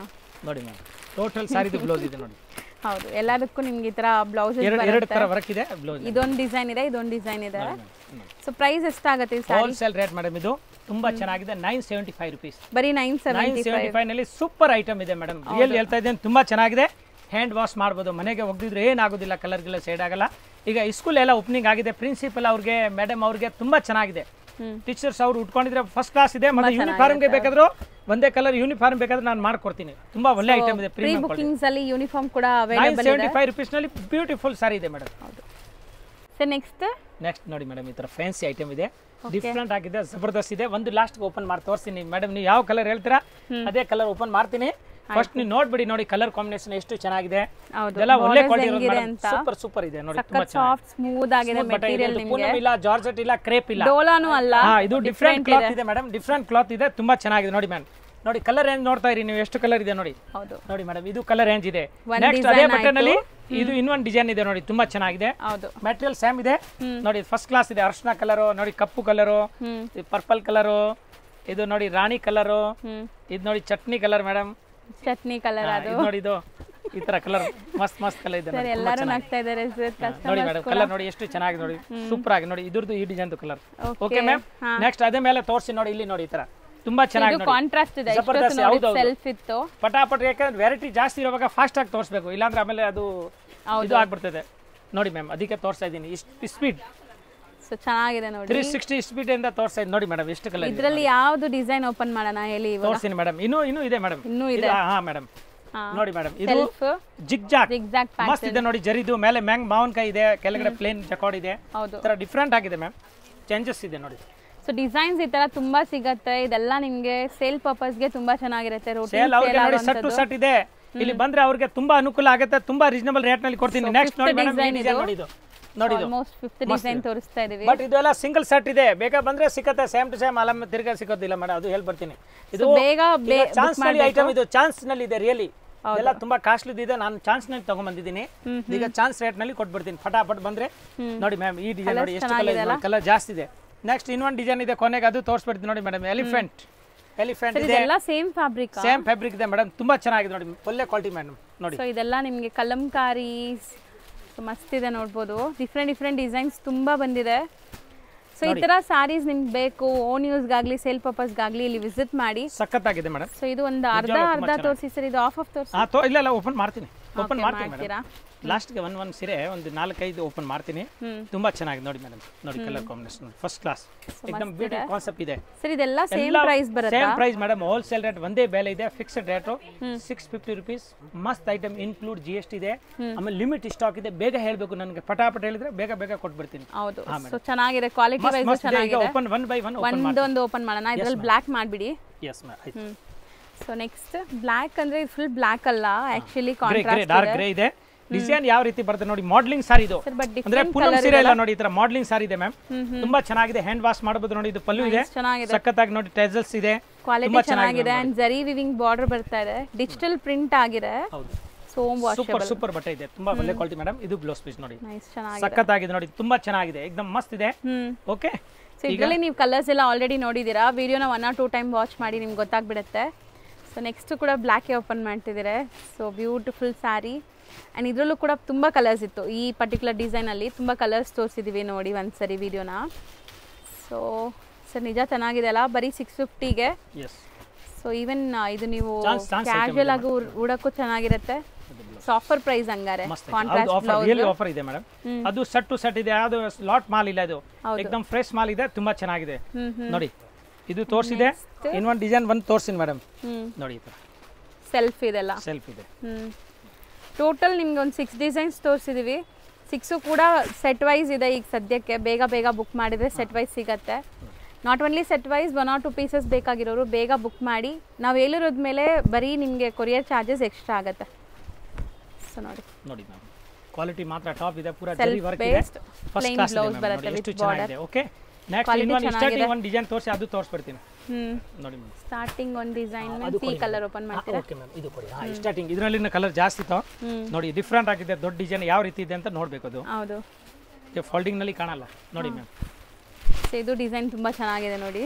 ನೋಡಿ ಮ್ಯಾಮ್. ಟೋಟಲ್ ಸಾರಿದು ಬ್ಲೌಸ್ ಇದೆ ನೋಡಿ. ಹೌದು, ಎಲ್ಲದಕ್ಕೂ ನಿಮಗೆ ಈ ತರ ಬ್ಲೌಸಸ್ ಎರಡು ತರ ವರ್ಕ್ ಇದೆ. ಬ್ಲೌಸ್ ಇದೊಂದು ಡಿಸೈನ್ ಇದೆ, ಇದೊಂದು ಡಿಸೈನ್ ಇದೆ. ಸೊ ಪ್ರೈಸ್ ಎಷ್ಟಾಗುತ್ತೆ ಈ ಸಾರಿ? ಹೋಲ್ಸೇಲ್ ರೇಟ್ ಮೇಡಮ್, ಇದು ತುಂಬಾ ಚೆನ್ನಾಗಿದೆ. 975 ರೂಪೀಸ್. ಬರೀ 975 ನಲ್ಲಿ ಸೂಪರ್ ಐಟಮ್ ಇದೆ ಮೇಡಮ್. ರಿಯಲ್ ಹೇಳ್ತಾ ಇದ್ದೇನೆ, ತುಂಬಾ ಚೆನ್ನಾಗಿದೆ. ಹ್ಯಾಂಡ್ ವಾಶ್ ಮಾಡ್ಬೋದು, ಮನೆಗೆ ಒಗ್ದಿದ್ರೆ ಏನಾಗೋದಿಲ್ಲ, ಕಲರ್ಗೆಲ್ಲ ಸೈಡ್ ಆಗಲ್ಲ. ಈಗ ಸ್ಕೂಲ್ ಎಲ್ಲ ಓಪನಿಂಗ್ ಆಗಿದೆ, ಪ್ರಿನ್ಸಿಪಲ್ ಅವ್ರಿಗೆ, ಮೇಡಮ್ ಅವ್ರಿಗೆ ತುಂಬಾ ಚೆನ್ನಾಗಿದೆ. ಟೀಚರ್ಸ್ ಅವ್ರು ಉಟ್ಕೊಂಡಿದ್ರೆ ಫಸ್ಟ್ ಕ್ಲಾಸ್ ಇದೆ. ಮತ್ತೆ ಯೂನಿಫಾರ್ಮ್ಗೆ ಬೇಕಾದ್ರೂ ಒಂದೇ ಕಲರ್ ಯೂನಿಫಾರ್ಮ್ ಬೇಕಾದ್ರೆ ನಾನು ಮಾಡ್ಕೊಡ್ತೀನಿ. ತುಂಬಾ ಒಳ್ಳೆ ಐಟಮ್ ಇದೆ. ಪ್ರೀ ಬುಕಿಂಗ್ಸ್ ಅಲ್ಲಿ ಯೂನಿಫಾರ್ಮ್ ಕೂಡ ಅವೈಲೇಬಲ್ ಇದೆ. 975 ರೂಪೀಸ್ ನಲ್ಲಿ ಬ್ಯೂಟಿಫುಲ್ ಸಾರಿ ಇದೆ ಮೇಡಮ್. ಹೌದು. ಸೊ ನೆಕ್ಸ್ಟ್ ನೋಡಿ ಮೇಡಮ್, ಈ ತರ ಫ್ಯಾನ್ಸಿ ಐಟಮ್ ಇದೆ, ಡಿಫ್ರೆಂಟ್ ಆಗಿದೆ, ಜಬರ್ದಸ್ತ್ ಇದೆ. ಒಂದು ಲಾಸ್ಟ್ ಓಪನ್ ಮಾಡಿ ತೋರಿಸ್ತೀನಿ ಮೇಡಮ್. ನೀವು ಯಾವ ಕಲರ್ ಹೇಳ್ತೀರಾ ಅದೇ ಕಲರ್ ಓಪನ್ ಮಾಡ್ತೀನಿ. ಫಸ್ಟ್ ನೀವು ನೋಡ್ಬಿಡಿ ನೋಡಿ, ಕಲರ್ ಕಾಂಬಿನೇಷನ್ ಎಷ್ಟು ಚೆನ್ನಾಗಿದೆ. ಇದೆಲ್ಲ ಒಳ್ಳೆ ಕ್ವಾಲಿಟಿ ಇದೆ, ಸೂಪರ್ ಇದೆ ನೋಡಿ. ತುಂಬಾ ಸಾಫ್ಟ್ ಸ್ಮೂತ್ ಆಗಿದೆ ಮೆಟೀರಿಯಲ್. ನಿಮಗೆ ಇಲ್ಲ ಜಾರ್ಜೆಟ್ ಇಲ್ಲ, ಕ್ರೇಪ್ ಇಲ್ಲ, ಡೋಲಾನು ಅಲ್ಲ. ಇದು ಡಿಫರೆಂಟ್ ಕ್ಲಾತ್ ಇದೆ ಮೇಡಮ್, ಡಿಫರೆಂಟ್ ಕ್ಲಾತ್ ಇದೆ, ತುಂಬಾ ಚೆನ್ನಾಗಿದೆ ನೋಡಿ ಮ್ಯಾಮ್. ನೋಡಿ ಕಲರ್ ರೇಂಜ್ ನೋಡ್ತಾ ಇರಿ ನೀವು, ಎಷ್ಟು ಕಲರ್ ಇದೆ ನೋಡಿ. ನೋಡಿ ಮೇಡಮ್, ಇದು ಕಲರ್ ರೇಂಜ್ ಇದೆ. ನೆಕ್ಸ್ಟ್ ಅದೇ ಬಟನ್ ಅಲ್ಲಿ ಇದು ಇನ್ನೊಂದು ಡಿಸೈನ್ ಇದೆ ನೋಡಿ, ತುಂಬಾ ಚೆನ್ನಾಗಿದೆ. ಮೆಟೀರಿಯಲ್ ಸೇಮ್ ಇದೆ ನೋಡಿ, ಫಸ್ಟ್ ಕ್ಲಾಸ್ ಇದೆ. ಅರ್ಶನ ಕಲರ್ ನೋಡಿ, ಕಪ್ಪು ಕಲರ್, ಪರ್ಪಲ್ ಕಲರ್, ಇದು ನೋಡಿ ರಾಣಿ ಕಲರ್, ಇದು ನೋಡಿ chutney colour madam. Chutney colour ಅದು ನೋಡಿ, ಇದು ಈ ತರ ಕಲರ್ ಮಸ್ತ್ ಕಲರ್ ಇದೆ. ಎಲ್ಲರೂ ನಗ್ತಾ ಇದ್ದಾರೆ ನೋಡಿ ಮೇಡಮ್, ಕಲರ್ ನೋಡಿ ಎಷ್ಟು ಚೆನ್ನಾಗಿದೆ ನೋಡಿ, ಸೂಪರ್ ಆಗಿ ನೋಡಿ. ಇದ್ರದ್ದು ಈ design colour. Okay ma'am, next ಅದೇ ಮೇಲೆ ತೋರಿಸಿ ನೋಡಿ. ಇಲ್ಲಿ ನೋಡಿ, ಈ ತರ ತುಂಬಾ ಚೆನ್ನಾಗಿ ಕಾಂಟ್ರಾಸ್ಟ್ ಇದೆ. ಸೆಲ್ಫ್ ಇತ್ತು ಪಟಾಪಟ್, ಯಾಕಂದ್ರೆ ವೆರೈಟಿ ಜಾಸ್ತಿ ಇರುವಾಗ ಫಾಸ್ಟ್ ಆಗಿ ತೋರಿಸಬೇಕು, ಇಲ್ಲಾಂದ್ರೆ ಆಮೇಲೆ ಅದು ಇದು ಆಗ್ಬಿಡ್ತದೆ ನೋಡಿ ಮ್ಯಾಮ್. ಅದಕ್ಕೆ ತೋರಿಸ್ತಾ ಇದ್ದೀನಿ ಇಷ್ಟು ಸ್ಪೀಡ್. ಸೊ ಸೊ ಚೆನ್ನಾಗಿದೆ ನೋಡಿ 360 ಸ್ಪೀಡ್ ಇಂದ ತೋರಿಸ್ತಾ ಇದೆ ನೋಡಿ ಮೇಡಮ್ ಎಷ್ಟು ಕಲರ್ ಇದರಲ್ಲಿ ಯಾವ್ದು ಡಿಸೈನ್ ಓಪನ್ ಮಾಡೋಣ ಹೇಳಿ ಇವಾಗ ತೋರಿಸ್ತೀನಿ ಮೇಡಮ್ ಇನ್ನೂ ಇದೆ ಮೇಡಮ್ ಇನ್ನೂ ಇದೆ ಹಾ ಮೇಡಮ್ ನೋಡಿ ಮೇಡಮ್ ಇದು ಸೆಲ್ಫ್ ಜಿಗ್ಜಾಗ್ ಜಿಗ್ಜಾಗ್ ಮಸ್ತ್ ಇದೆ ನೋಡಿ ಜರಿದು ಮೇಲೆ ಮ್ಯಾಂಗ್ ಮಾವನ್ಕಾಯಿ ಇದೆ ಕೆಳಗಡೆ ಪ್ಲೇನ್ ಜಕಾರ್ಡ್ ಇದೆ ಹೌದು ತರ ಡಿಫ್ರೆಂಟ್ ಆಗಿದೆ ಮ್ಯಾಮ್ ಚೇಂಜಸ್ ಇದೆ ನೋಡಿ ಸೊ ಡಿಸೈನ್ಸ್ ಈ ತರ ತುಂಬಾ ಸಿಗತ್ತೆ ಇದೆಲ್ಲ ನಿಮ್ಗೆ ಸೇಲ್ ಪರ್ಪಸ್ ಗೆ ತುಂಬಾ ಚೆನ್ನಾಗಿರುತ್ತೆ ಸೇಲ್ ಅವ್ರಿಗೆ ನೋಡಿ ಸೆಟ್ ಟು ಸೆಟ್ ಇದೆ ಇಲ್ಲಿ ಬಂದ್ರೆ ಅವ್ರಿಗೆ ತುಂಬಾ ಅನುಕೂಲ ಆಗುತ್ತೆ ತುಂಬಾ ರೀಸನಬಲ್ ರೇಟ್ ನಲ್ಲಿ ಕೊಡ್ತೀನಿ ನೆಕ್ಸ್ಟ್ ನೋಡಿ ಮೇಡಮ್ ಈ ಡಿಸೈನ್ ನೋಡಿ ಇದು ನೋಡಿ ಇದು ಆಲ್ಮೋಸ್ಟ್ 5th ಡಿಸೈನ್ ತೋರಿಸ್ತಾ ಇದೀವಿ ಬಟ್ ಇದೆಲ್ಲ ಸಿಂಗಲ್ ಸೆಟ್ ಇದೆ ಬೇಗ ಬಂದ್ರೆ ಸಿಕ್ಕತ್ತೆ ಸೇಮ್ ಟು ಸೇಮ್ ಅಲ್ಲ ತಿರ್ಗಾ ಸಿಗೋದಿಲ್ಲ ಮೇಡಮ್ ಅದು ಹೇಳಿ ಬರ್ತೀನಿ ಇದು ಬೇಗ ಚಾನ್ಸ್ ನಲ್ಲಿ ಐಟಮ್ ಇದು ಚಾನ್ಸ್ ನಲ್ಲಿ ಇದೆ ರಿಯಲಿ ಇದೆಲ್ಲ ತುಂಬಾ ಕಾಸ್ಟ್ಲಿ ಇದೆ ನಾನು ಚಾನ್ಸ್ ನಲ್ಲಿ ತಗೊಂಡ್ ಬಂದಿದ್ದೀನಿ ಈಗ ಚಾನ್ಸ್ ರೇಟ್ ನಲ್ಲಿ ಕೊಟ್ಬಿಡ್ತೀನಿ ಫಟಾಫಟ್ ಬಂದ್ರೆ ನೋಡಿ ಮ್ಯಾಮ್ ಈ ಡಿಸೈನ್ ನೋಡಿ ಎಷ್ಟು ಕಲರ್ ಜಾಸ್ತಿ ಇದೆ ನೆಕ್ಸ್ಟ್ ಇನ್ನೊಂದು ಡಿಸೈನ್ ಇದೆ ಕೊನೆಗೆ ಅದು ತೋರಿಸ್ಬಿಡ್ತೀನಿ ನೋಡಿ ಮೇಡಮ್ ಎಲಿಫೆಂಟ್ ಇದೆ ಇದೆಲ್ಲ ಸೇಮ್ ಫ್ಯಾಬ್ರಿಕ್ ಇದೆ ಮೇಡಮ್ ತುಂಬಾ ಚೆನ್ನಾಗಿದೆ ನೋಡಿ ಒಳ್ಳೆ ಕ್ವಾಲಿಟಿ ಮೇಡಮ್ ನೋಡಿ ಸೊ ಇದೆಲ್ಲ ನಿಮಗೆ ಕಲಂಕಾರಿ ಮಸ್ತ್ ಇದೆ ನೋಡ್ಬೋದು ಡಿಫ್ರೆಂಟ್ ಡಿಸೈನ್ಸ್ ತುಂಬಾ ಬಂದಿದೆ ಸೊ ಈ ತರ ಸಾರೀಸ್ ನಿಮ್ಗೆ ಬೇಕು ಓನ್ ಯೂಸ್ಗಾಗ್ಲಿ ಸೇಲ್ ಪರ್ಪಸ್ಗಾಗ್ಲಿ ಇಲ್ಲಿ ವಿಸಿಟ್ ಮಾಡಿ ಸಖತ್ತಾಗಿದೆ ಮೇಡಮ್ ಸೊ ಇದು ಒಂದು ಅರ್ಧ ತೋರಿಸಿ ಸರ್ ಇದು ಆಫ್ ತೋರಿಸಿ ಇಲ್ಲ ಓಪನ್ ಮಾಡ್ತೀನಿ ಮೇಡಮ್ ಲಾಸ್ಟ್ಗೆ ಒಂದು ಸೀರೆ ಒಂದು 4-5 ಓಪನ್ ಮಾಡ್ತೀನಿ ತುಂಬಾ ಚೆನ್ನಾಗಿದೆ ನೋಡಿ ಮೇಡಮ್ ನೋಡಿ ಕಲರ್ ಕಾಂಬಿನೇಷನ್ ಫಸ್ಟ್ ಕ್ಲಾಸ್ एकदम ಬ್ಯೂಟಿ ಕಾನ್ಸೆಪ್ಟ್ ಇದೆ ಸರ್ ಇದೆಲ್ಲ ಸೇಮ್ ಪ್ರೈಸ್ ಬರುತ್ತೆ same price madam wholesale rate ಒಂದೇ ಬೆಲೆ ಇದೆ ಫಿಕ್ಸ್ಡ್ ರೇಟ್ 650 ರೂಪೀಸ್ ಮಸ್ತ್ ಐಟಮ್ ಇನ್ಕ್ಲೂಡ್ GST ಇದೆ ಆಮೇಲೆ ಲಿಮಿಟ್ ಸ್ಟಾಕ್ ಇದೆ ಬೇಗ ಹೇಳಬೇಕು ನನಗೆ ಫಟಾಫಟ್ ಹೇಳಿದ್ರೆ ಬೇಗ ಕೊಟ್ಬಿಡ್ತೀನಿ ಹೌದು ಸೊ ಚೆನ್ನಾಗಿದೆ ಕ್ವಾಲಿಟಿ ವೈಸ್ ಚೆನ್ನಾಗಿದೆ ಓಪನ್ 1 by 1 ಒಂದೊಂದು ಓಪನ್ ಮಾಡೋಣ ಇದರಲ್ಲಿ ಬ್ಲಾಕ್ ಮಾಡ್ಬಿಡಿ yes ma'am so next black ಅಂದ್ರೆ ಫುಲ್ ಬ್ಲಾಕ್ ಅಲ್ಲ ಆಕ್ಚುಲಿ ಕಾಂಟ್ರಾಸ್ಟ್ ಡಾರ್ಕ್ ಗ್ರೇ ಇದೆ ಡಿಸೈನ್ ಯಾವ ರೀತಿ ಬರುತ್ತೆ ನೋಡಿ ಮಾಡಲಿಂಗ್ ಸಾರಿ ಇದು ಅಂದ್ರೆ ಪೂನಂ ಸೀರೆ ಇಲ್ಲ ನೋಡಿ ಈ ತರ ಮಾಡಲಿಂಗ್ ಸಾರಿ ಇದೆ ಮ್ಯಾಮ್ ತುಂಬಾ ಚೆನ್ನಾಗಿದೆ ಹ್ಯಾಂಡ್ ವಾಶ್ ಮಾಡಬಹುದು ನೋಡಿ ಇದು ಪಲ್ಲು ಇದೆ ಸಕ್ಕತ್ತಾಗಿ ನೋಡಿ ಟೆಸಲ್ಸ್ ಇದೆ ಕ್ವಾಲಿಟಿ ಚೆನ್ನಾಗಿದೆ ಅಂಡ್ ಜರಿ ವಿವಿಂಗ್ ಬಾರ್ಡರ್ ಬರ್ತಾ ಇದೆ ಡಿಜಿಟಲ್ ಪ್ರಿಂಟ್ ಆಗಿದೆ ಹೌದು ಸೋಮ್ ವಾಷಬಲ್ ಸೂಪರ್ ಬಟ್ಟೆ ಇದೆ ತುಂಬಾ ಒಳ್ಳೆ ಕ್ವಾಲಿಟಿ ಮೇಡಮ್ ಇದು ಬ್ಲೌಸ್ ಪೀಸ್ ನೋಡಿ ನೈಸ್ ಚೆನ್ನಾಗಿದೆ ಸಕ್ಕತ್ತಾಗಿದೆ ನೋಡಿ ತುಂಬಾ ಚೆನ್ನಾಗಿದೆ एकदम ಮಸ್ತ್ ಇದೆ ಓಕೆ ಸೊ ಇದರಲ್ಲಿ ನೀವು ಕಲರ್ಸ್ ಎಲ್ಲ ಆಲ್ರೆಡಿ ನೋಡಿದೀರಾ ವಿಡಿಯೋನ 1 or 2 ಟೈಮ್ ವಾಚ್ ಮಾಡಿ ನಿಮ್ಗೆ ಗೊತ್ತಾಗ್ಬಿಡುತ್ತೆ ಸೊ ನೆಕ್ಸ್ಟ್ ಕೂಡ ಬ್ಲಾಕ್ ಓಪನ್ ಮಾಡ್ತಿದ್ದೀರಾ ಸೊ ಬ್ಯೂಟಿಫುಲ್ ಸ್ಯಾರಿ ಆ್ಯಂಡ್ ಇದರಲ್ಲೂ ಕೂಡ ತುಂಬ ಕಲರ್ಸ್ ಇತ್ತು ಈ ಪರ್ಟಿಕ್ಯುಲರ್ ಡಿಸೈನಲ್ಲಿ ತುಂಬ ಕಲರ್ಸ್ ತೋರಿಸಿದ್ದೀವಿ ನೋಡಿ ಒಂದ್ಸರಿ ವಿಡಿಯೋನ ಸೊ ಸರ್ ನಿಜ ಚೆನ್ನಾಗಿದೆ ಅಲ್ಲ ಬರೀ 650ಗೆ ಸೊ ಈವನ್ ಇದು ನೀವು ಕ್ಯಾಶುವಲ್ ಆಗಿ ಉಡಕ್ಕೂ ಚೆನ್ನಾಗಿರುತ್ತೆ ಆಫರ್ ಪ್ರೈಸ್ ಹಂಗಾರೆ ಕಾಂಟ್ರಾಸ್ಟ್ ಆಫರ್ ಇದೆ ಮೇಡಮ್ ಅದು ಸೆಟ್ ಟು ಸೆಟ್ ಇದೆ ಅದು ಲಾಟ್ ಮಾಲ್ ಇಲ್ಲ ಇದು एकदम ಫ್ರೆಶ್ ಮಾಲ್ ಇದೆ ತುಂಬಾ ಚೆನ್ನಾಗಿದೆ ನೋಡಿ ಇದು ತೋರಿಸಿದೆ ಇನ್ನೊಂದು ಡಿಸೈನ್ ಒಂದು ತೋರಿಸಿನಿ ಮೇಡಮ್ ನೋಡಿ ಸೆಲ್ಫ್ ಇದೆಲ್ಲ ಸೆಲ್ಫ್ ಇದೆ ಟೋಟಲ್ ನಿಮ್ಗೆ ಒಂದು 6 ಡಿಸೈನ್ಸ್ ತೋರಿಸಿದೀವಿ 6 ಕೂಡ ಸೆಟ್ ವೈಸ್ ಇದೆ ಈಗ ಸದ್ಯಕ್ಕೆ ಬೇಗ ಬುಕ್ ಮಾಡಿದ್ರೆ ಸೆಟ್ ವೈಸ್ ಸಿಗತ್ತೆ not only set wise 1 or 2 pieces ಬೇಕಾಗಿರೋರು ಬೇಗ ಬುಕ್ ಮಾಡಿ ನಾವು ಹೇಳಿರೋದ ಮೇಲೆ ಬರೀ ನಿಮಗೆ ಕೊರಿಯರ್ ಚಾರ್ಜಸ್ ಎಕ್ಸ್ಟ್ರಾ ಆಗುತ್ತೆ ಸೊ ನೋಡಿ ಮ್ಯಾಮ್ ಕ್ವಾಲಿಟಿ ಮಾತ್ರ ಟಾಪ್ ಇದೆ ಪೂರಾ ಜರಿ ವರ್ಕ್ ಇದೆ ಫಸ್ಟ್ ಕ್ಲಾಸ್ ಬ್ಲೌಸ್ ಬರುತ್ತೆ ವಿತ್ ಬಾರ್ಡರ್ ಓಕೆ ನೆಕ್ಸ್ಟ್ ಇನ್ನೊಂದು ಸ್ಟಾರ್ಟಿಂಗ್ ಒಂದು ಡಿಸೈನ್ ತೋರಿಸಿ ಅದು ತೋರಿಸ್ಬಿಡ್ತೀನಿ ನೋಡಿ ಮ್ಯಾಮ್ ಸ್ಟಾರ್ಟಿಂಗ್ ಒಂದು ಡಿಸೈನ್ ಈ ಕಲರ್ ಓಪನ್ ಮಾಡ್ತೀರಾ ಓಕೆ ಮ್ಯಾಮ್ ಇದು ಕೊಡಿ ಸ್ಟಾರ್ಟಿಂಗ್ ಇದರಲ್ಲಿನ ಕಲರ್ ಜಾಸ್ತಿ ಇತ್ತು ನೋಡಿ ಡಿಫರೆಂಟ್ ಆಗಿದೆ ದೊಡ್ಡ ಡಿಸೈನ್ ಯಾವ ರೀತಿ ಇದೆ ಅಂತ ನೋಡಬೇಕು ಅದು ಹೌದು ಇದು ಫೋಲ್ಡಿಂಗ್ ನಲ್ಲಿ ಕಾಣಲ್ಲ ನೋಡಿ ಮ್ಯಾಮ್ ಸೊ ಇದು ಡಿಸೈನ್ ತುಂಬಾ ಚೆನ್ನಾಗಿದೆ ನೋಡಿ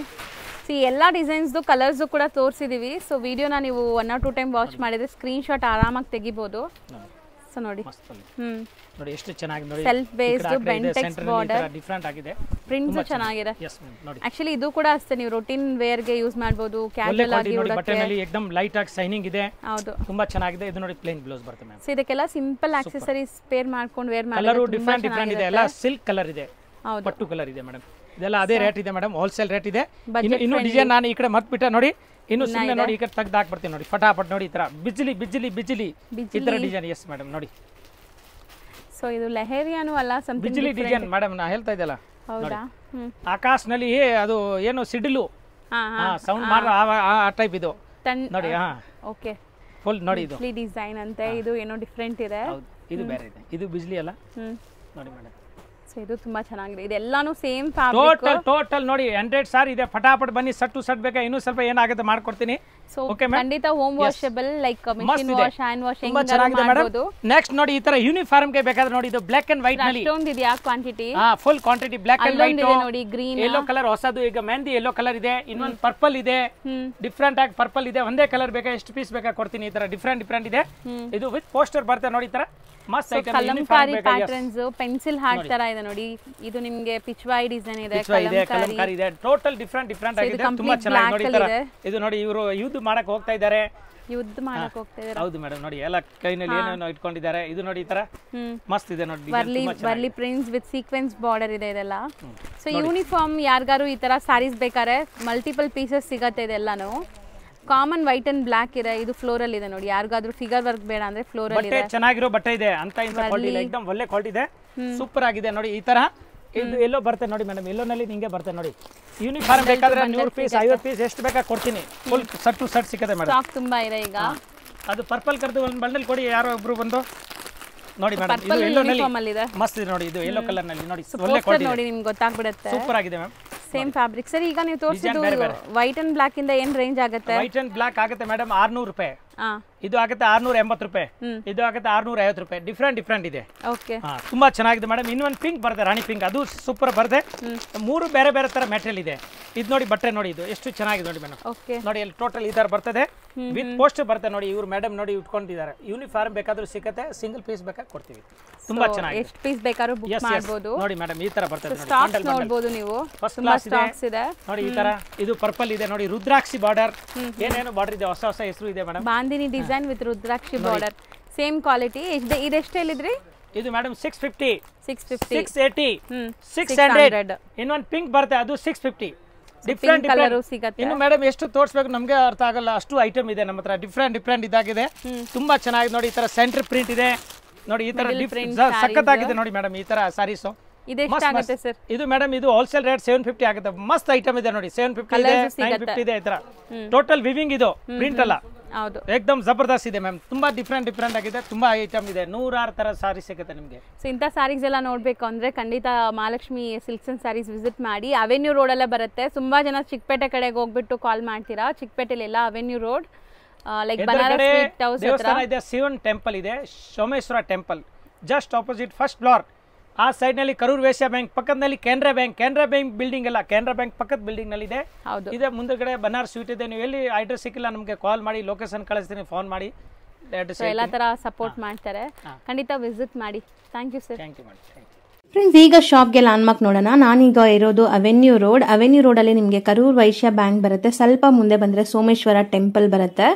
ಎಲ್ಲ ಡಿಸೈನ್ಸ್ದು ಕಲರ್ಸು ಕೂಡ ತೋರಿಸಿದೀವಿ ಸೊ ವಿಡಿಯೋನ ನೀವು 1 or 2 ಟೈಮ್ ವಾಚ್ ಮಾಡಿದ್ರೆ ಸ್ಕ್ರೀನ್ ಶಾಟ್ ಆರಾಮಾಗಿ ತೆಗಿಬಹುದು ಸೊ ನೋಡಿ ನೋಡಿ ಎಷ್ಟು ಚೆನ್ನಾಗಿದೆ ನೋಡಿ self based Bentex border different ಆಗಿದೆ ಪ್ರಿಂಟ್ಸ್ ಚೆನ್ನಾಗಿದೆ ಎಸ್ ಮ್ಯಾಮ್ ನೋಡಿ ಆಕ್ಚುಲಿ ಇದು ಕೂಡ ಅಷ್ಟೇ ನೀವು ರೂಟೀನ್ ವೇರ್ ಗೆ ಯೂಸ್ ಮಾಡಬಹುದು ಕ್ಯಾಶುವಲ್ ಆಗಿ ನೋಡಿ ಬಟ್ಟೆನಲ್ಲಿ एकदम ಲೈಟ್ ಆಗಿ ಶೈನಿಂಗ್ ಇದೆ ಹೌದು ತುಂಬಾ ಚೆನ್ನಾಗಿದೆ ಇದು ನೋಡಿ ಪ್ಲೇನ್ ಬ್ಲೌಸ್ ಬರುತ್ತೆ ಮ್ಯಾಮ್ ಸೊ ಇದಕ್ಕೆಲ್ಲ ಸಿಂಪಲ್ ಆಕ್ಸೆಸರೀಸ್ ಪೇರ್ ಮಾಡ್ಕೊಂಡು ವೇರ್ ಮಾಡಿದ್ರೆ ಕಲರ್ ಡಿಫರೆಂಟ್ ಇದೆ ಎಲ್ಲ ಸಿಲ್ಕ್ ಕಲರ್ ಇದೆ ಪಟ್ಟು ಕಲರ್ ಇದೆ ಮೇಡಮ್ ಇದೆಲ್ಲ ಅದೇ ರೇಟ್ ಇದೆ ಮೇಡಮ್ ಹೋಲ್ಸೇಲ್ ರೇಟ್ ಇದೆ ಇನ್ನು ಡಿಸೈನ್ ನಾನು ಈ ಕಡೆ ಮತ್ಬಿಟ್ಟೆ ನೋಡಿ ಇನ್ನು ಸುಮ್ಮನೆ ನೋಡಿ ಈ ಕಡೆ ತೆಗ್ದು ಹಾಕ್ಬಿಡ್ತೀನಿ ನೋಡಿ ಫಟಾಫಟ್ ನೋಡಿ ಈ ತರ ಬಿಜಿಲಿ ಈ ತರ ಡಿಸೈನ್ ಎಸ್ ಮೇಡಮ್ ನೋಡಿ ಸೊ ಇದು ಲೆಹರಿಯಾನು ಅಲ್ಲ ಸಂಥಿಂಗ್ ಬಿಜಿಲಿ ಡಿಸೈನ್ ಮೇಡಮ್ ನಾ ಹೇಳ್ತಾ ಇದ್ದಲ್ಲ ಹೌದಾ ಆಕಾಶನಲ್ಲಿ ಅದು ಏನು ಸಿಡಿಲು ಸೌಂಡ್ ಮಾಡೋ ಆ ಟೈಪ್ ಇದು ನೋಡಿ ಓಕೆ ಫುಲ್ ನೋಡಿ ಇದು ಡಿಸೈನ್ ಅಂತ ಇದು ಏನೋ ಡಿಫರೆಂಟ್ ಇದೆ ಇದು ಬೇರೆ ಇದೆ ಇದು ಬಿಜಿಲಿ ಅಲ್ಲ ನೋಡಿ ಮೇಡಮ್ ಸೊ ಇದು ತುಂಬಾ ಚೆನ್ನಾಗಿದೆ ಇದೆಲ್ಲಾನು ಸೇಮ್ ಫ್ಯಾಬ್ರಿಕ್ ಟೋಟಲ್ ನೋಡಿ 100 ಸಾರಿ ಇದೆ ಫಟಾಫಟ್ ಬನ್ನಿ ಸೆಟ್ ಟು ಸೆಟ್ ಬೇಕಾ ಇನ್ನೂ ಸ್ವಲ್ಪ ಏನಾಗುತ್ತೆ ಮಾಡ್ಕೊಡ್ತೀನಿ ಸೊ ಖಂಡಿತ home washable like machine wash hand washing ಮಾಡಬಹುದು ನೆಕ್ಸ್ಟ್ ನೋಡಿ ಈ ತರ ಯೂನಿಫಾರ್ಮ್ ಗೆ ಬೇಕಾದ್ರೆ ನೋಡಿ ಇದು ಬ್ಲಾಕ್ ಅಂಡ್ ವೈಟ್ ನಲ್ಲಿ ಅಷ್ಟೊಂದು ಇದೆಯಾ quantity full quantity black and white ನೋಡಿ ಗ್ರೀನ್ ಯೆಲ್ಲೋ ಕಲರ್ ಹೊಸದು ಈಗ ಮೆಹಂದಿ ಯೆಲ್ಲೋ ಕಲರ್ ಇದೆ ಇನ್ನೊಂದು ಪರ್ಪಲ್ ಇದೆ ಡಿಫರೆಂಟ್ ಆಗಿ ಪರ್ಪಲ್ ಇದೆ ಒಂದೇ ಕಲರ್ ಬೇಕಾ ಎಷ್ಟು ಪೀಸ್ ಬೇಕಾ ಕೊಡ್ತೀನಿ ಈ ತರ ಡಿಫರೆಂಟ್ ಇದೆ ಇದು ವಿತ್ ಪೋಸ್ಟರ್ ಬರುತ್ತೆ ನೋಡಿ ಈ ತರ ಮಸ್ತ್ item Kalamkari patterns pencil heart ತರ ಇದೆ ನೋಡಿ. ಇದು ನಿಮಗೆ ಪಿಚ್ವಾಯಿ ಡಿಸೈನ್ ಇದೆ, ಕಲಂಕಾರಿ ಇದೆ. ಟೋಟಲ್ ಡಿಫರೆಂಟ್ ಆಗಿದೆ, ತುಂಬಾ ಚೆನ್ನಾಗಿ ನೋಡಿ. ತರ ಇದು ನೋಡಿ, ಇವರು ಯುದ್ಧ ಮಾಡಕ್ ಹೋಗ್ತಾ ಇದ್ದಾರೆ. ಯುದ್ಧ ಮಾಡಕ್ ಹೋಗ್ತಾ ಇದ್ದಾರೆ. ಹೌದು ಮೇಡಮ್, ನೋಡಿ ಎಲ್ಲ ಕೈನಲ್ಲಿ ಏನೇನೋ ಇಟ್ಕೊಂಡಿದ್ದಾರೆ. ಇದು ನೋಡಿ ಈ ತರ ಮಸ್ತ್ ಇದೆ ನೋಡಿ. Warli prints with sequence border ಇದೆ ಇದೆಲ್ಲ. ಸೊ ಯೂನಿಫಾರ್ಮ್ ಯಾರಿಗಾರು ಈ ತರ ಸ್ಯಾರೀಸ್ ಬೇಕಾದ್ರೆ ಮಲ್ಟಿಪಲ್ ಪೀಸಸ್ ಸಿಗತ್ತೆ. ಇದೆಲ್ಲಾನು ಕಾಮನ್ ವೈಟ್ ಅಂಡ್ ಬ್ಲಾಕ್ ಇದೆ. ಇದು ಫ್ಲೋರಲ್ ಇದೆ ನೋಡಿ, ಯಾರಿಗಾದ್ರೂ ಫಿಗರ್ ವರ್ಕ್ ಬೇಡ ಅಂದ್ರೆ ಫ್ಲೋರಲ್ ಇದೆ. ಚೆನ್ನಾಗಿರೋ ಬಟ್ಟೆ ಇದೆ ಅಂತ ಇಂತ ಕ್ವಾಲಿಟಿ ಇಲ್ಲ, एकदम ಒಳ್ಳೆ ಕ್ವಾಲಿಟಿ ಇದೆ, ಸೂಪರ್ ಆಗಿದೆ ನೋಡಿ. ಈ ತರ ಇದು ಎಲ್ಲೋ ಬರುತ್ತೆ ನೋಡಿ ಮೇಡಮ್, ಎಲ್ಲೋನಲ್ಲಿ ನಿಮಗೆ ಬರುತ್ತೆ ನೋಡಿ. ಯೂನಿಫಾರ್ಮ್ ಬೇಕಾದ್ರೆ 100 ಪೀಸ್ 50 ಪೀಸ್ ಎಷ್ಟು ಬೇಕಾ ಕೊಡ್ತೀನಿ. ಫುಲ್ ಸೆಟ್ ಟು ಸೆಟ್ ಸಿಗುತ್ತೆ ಮೇಡಮ್. ಸ್ಟಾಕ್ ತುಂಬಾ ಇದೆ ಈಗ. ಅದು ಪರ್ಪಲ್ ಕರೆದು ಒಂದು ಬಂಡಲ್ ಕೊಡಿ, ಯಾರೋ ಒಬ್ರು ಬಂದು ನೋಡಿ ಮೇಡಮ್. ಇದು ಎಲ್ಲೋನಲ್ಲಿ ಮಸ್ತ್ ಇದೆ ನೋಡಿ, ಇದು ಯೆಲ್ಲೋ ಕಲರ್ ನಲ್ಲಿ ನೋಡಿ, ಒಳ್ಳೆ ಕ್ವಾಲಿಟಿ ನೋಡಿ, ನಿಮಗೆ ಗೊತ್ತಾಗ್ಬಿಡುತ್ತೆ. ಸೂಪರ್ ಆಗಿದೆ ಮ್ಯಾಮ್. Same fabric. ಸರ್ ಈಗ ನೀವು ತೋರಿಸಿದ್ದು ವೈಟ್ ಅಂಡ್ ಬ್ಲಾಕ್ ಇಂದ ಏನ್ ರೇಂಜ್ ಆಗುತ್ತೆ? ವೈಟ್ ಅಂಡ್ ಬ್ಲಾಕ್ ಆಗುತ್ತೆ ಮೇಡಮ್ 600 ರೂಪಾಯಿ. ಇದು ಆಗುತ್ತೆ 680 ರೂಪಾಯಿ. ಇದು ಆಗುತ್ತೆ 650 ರೂಪಾಯಿ. ಡಿಫ್ರೆಂಟ್ ಇದೆ. ಓಕೆ, ತುಂಬಾ ಚೆನ್ನಾಗಿದೆ ಮೇಡಮ್. ಇನ್ನೊಂದು ಪಿಂಕ್ ಬರುತ್ತೆ, ರಾಣಿ ಪಿಂಕ್, ಅದು ಸೂಪರ್ ಬರುತ್ತೆ. 3 ಬೇರೆ ಬೇರೆ ತರ ಮೆಟೀರಿಯಲ್ ಇದೆ. ಇದು ನೋಡಿ ಬಟ್ಟೆ ನೋಡಿ, ಇದು ಎಷ್ಟು ಚೆನ್ನಾಗಿದೆ ನೋಡಿ ಮೇಡಮ್. ನೋಡಿ ಇಲ್ಲಿ ಟೋಟಲ್ ಈ ತರ ಬರ್ತದೆ, ವಿತ್ ಪೋಸ್ಟ್ ಬರುತ್ತೆ ನೋಡಿ. ಇವ್ರು ಮೇಡಮ್ ನೋಡಿ ಇಟ್ಕೊಂಡಿದ್ದಾರೆ. ಯೂನಿಫಾರ್ಮ್ ಬೇಕಾದ್ರೂ ಸಿಗುತ್ತೆ, ಸಿಂಗಲ್ ಪೀಸ್ ಬೇಕಾದ್ರೆ ಕೊಡ್ತೀವಿ. ತುಂಬಾ ಚೆನ್ನಾಗಿದೆ, ಎಷ್ಟು ಪೀಸ್ ಬೇಕಾದ್ರೂ ಬುಕ್ ಮಾಡಬಹುದು ನೋಡಿ ಮೇಡಮ್. ಈ ತರ ಬರ್ತದೆ ಸ್ಟಾಕ್ ನೋಡಬಹುದು ನೀವು. ಫಸ್ಟ್ ಕ್ಲಾಸ್ ಇದೆ ನೋಡಿ. ಈ ತರ ಇದು ಪರ್ಪಲ್ ಇದೆ ನೋಡಿ, ರುದ್ರಾಕ್ಷಿ ಬಾರ್ಡರ್, ಏನೇನು ಬಾರ್ಡರ್ ಇದೆ, ಹೊಸ ಹೆಸರು ಇದೆ madam. Bandhani design with Rudrakshi border, same quality. ಇದು ಎಷ್ಟು ಹೇಳಿದ್ರಿ? ಇದು ಮೇಡಮ್ 650, 650, 680, 600. ಇನ್ನೊಂದು ಪಿಂಕ್ ಬರುತ್ತೆ, ಅದು 650. ಡಿಫ್ರೆಂಟ್ ಸಿಗುತ್ತೆ. ಇನ್ನು ಮೇಡಮ್ ಎಷ್ಟು ತೋರಿಸ್ಬೇಕು ನಮ್ಗೆ ಅರ್ಥ ಆಗಲ್ಲ, ಅಷ್ಟು ಐಟಮ್ ಇದೆ ನಮ್ಮ ಹತ್ರ. ಡಿಫ್ರೆಂಟ್ ಇದಾಗಿದೆ, ತುಂಬಾ ಚೆನ್ನಾಗಿದೆ ನೋಡಿ. ಈ ತರ ಸೆಂಟರ್ ಪ್ರಿಂಟ್ ಇದೆ ನೋಡಿ, ಈ ತರ ಸಖತ್ತಾಗಿದೆ ನೋಡಿ ಮೇಡಮ್. ಈ ತರ ಸಾರೀಸ್ ಇದು ಮೇಡಮ್, ಇದು ಹೋಲ್ಸೇಲ್ ರೇಟ್ 750 ಆಗುತ್ತೆ. ಮಸ್ತ್ ಐಟಮ್ ಇದೆ ನೋಡಿ, 750 ಇದೆ, 950 ಇದೆ. ಈ ತರ ಟೋಟಲ್ ವಿವಿಂಗ್, ಇದು ಪ್ರಿಂಟ್ ಅಲ್ಲ, ಏಕದಮ್ ಜಬರ್ದಸ್ತ್ ಇದೆ ಮ್ಯಾಮ್. ತುಂಬಾ ಡಿಫ್ರೆಂಟ್ ಆಗಿದೆ, ತುಂಬಾ ಐಟಮ್ ಇದೆ. 106 ತರ ಸಾರಿ ಸಿಗುತ್ತೆ ನಿಮಗೆ. ಸೊ ಇಂಥ ಸಾರೀಸ್ ಎಲ್ಲ ನೋಡ್ಬೇಕು ಅಂದ್ರೆ ಖಂಡಿತ Mahalakshmi silks and sarees visit ಮಾಡಿ. ಅವೆನ್ಯೂ ರೋಡ್ ಅಲ್ಲೇ ಬರುತ್ತೆ. ತುಂಬಾ ಜನ ಚಿಕ್ಕಪೇಟೆ ಕಡೆಗೆ ಹೋಗ್ಬಿಟ್ಟು ಕಾಲ್ ಮಾಡ್ತೀರಾ. ಚಿಕ್ಕಪೇಟೆಲೆಲ್ಲ avenue road, like Banaras sweet house ದೇವಸ್ಥಾನ ಇದೆ, ಶಿವನ್ ಟೆಂಪಲ್ ಇದೆ, Someshwara temple just opposite first floor. ಆ ಸೈಡ್ ನಲ್ಲಿ ಕರೂರ್ ವೈಶ್ಯ ಬ್ಯಾಂಕ್ ಪಕ್ಕದಲ್ಲಿ ಕೆನರಾ ಬ್ಯಾಂಕ್ ಬಿಲ್ಡಿಂಗ್ ಎಲ್ಲ ಕೆನರಾ ಬ್ಯಾಂಕ್ ಪಕ್ಕದ ಬಿಲ್ಡಿಂಗ್ ನಲ್ಲಿ ಇದೆ. ಇದೆ ಮುಂದಗಡೆ ಬನಾರಸ್ ಸ್ವೀಟ್ ಇದೆ. ನೀವು ಎಲ್ಲಿ ಅಡ್ರೆಸ್ ಸಿಕ್ಕಿಲ್ಲ ನಮಗೆ ಕಾಲ್ ಮಾಡಿ, ಲೊಕೇಶನ್ ಕಳಿಸ್ತೀನಿ, ಫೋನ್ ಮಾಡಿ. ಎಲ್ಲ ತರ ಸಪೋರ್ಟ್ ಮಾಡ್ತಾರೆ, ಖಂಡಿತ ವಿಸಿಟ್ ಮಾಡಿ. Thank you sir. Thank you madam. Friends, ಈಗ ಶಾಪ್ಗೆ ಲ್ಯಾಂಡ್ಮಾರ್ಕ್ ನೋಡೋಣ. ನಾನೀಗ ಇರೋದು ಅವೆನ್ಯೂ ರೋಡಲ್ಲಿ ನಿಮಗೆ ಕರೂರ್ ವೈಶ್ಯ ಬ್ಯಾಂಕ್ ಬರುತ್ತೆ. ಸ್ವಲ್ಪ ಮುಂದೆ ಬಂದರೆ ಸೋಮೇಶ್ವರ ಟೆಂಪಲ್ ಬರುತ್ತೆ.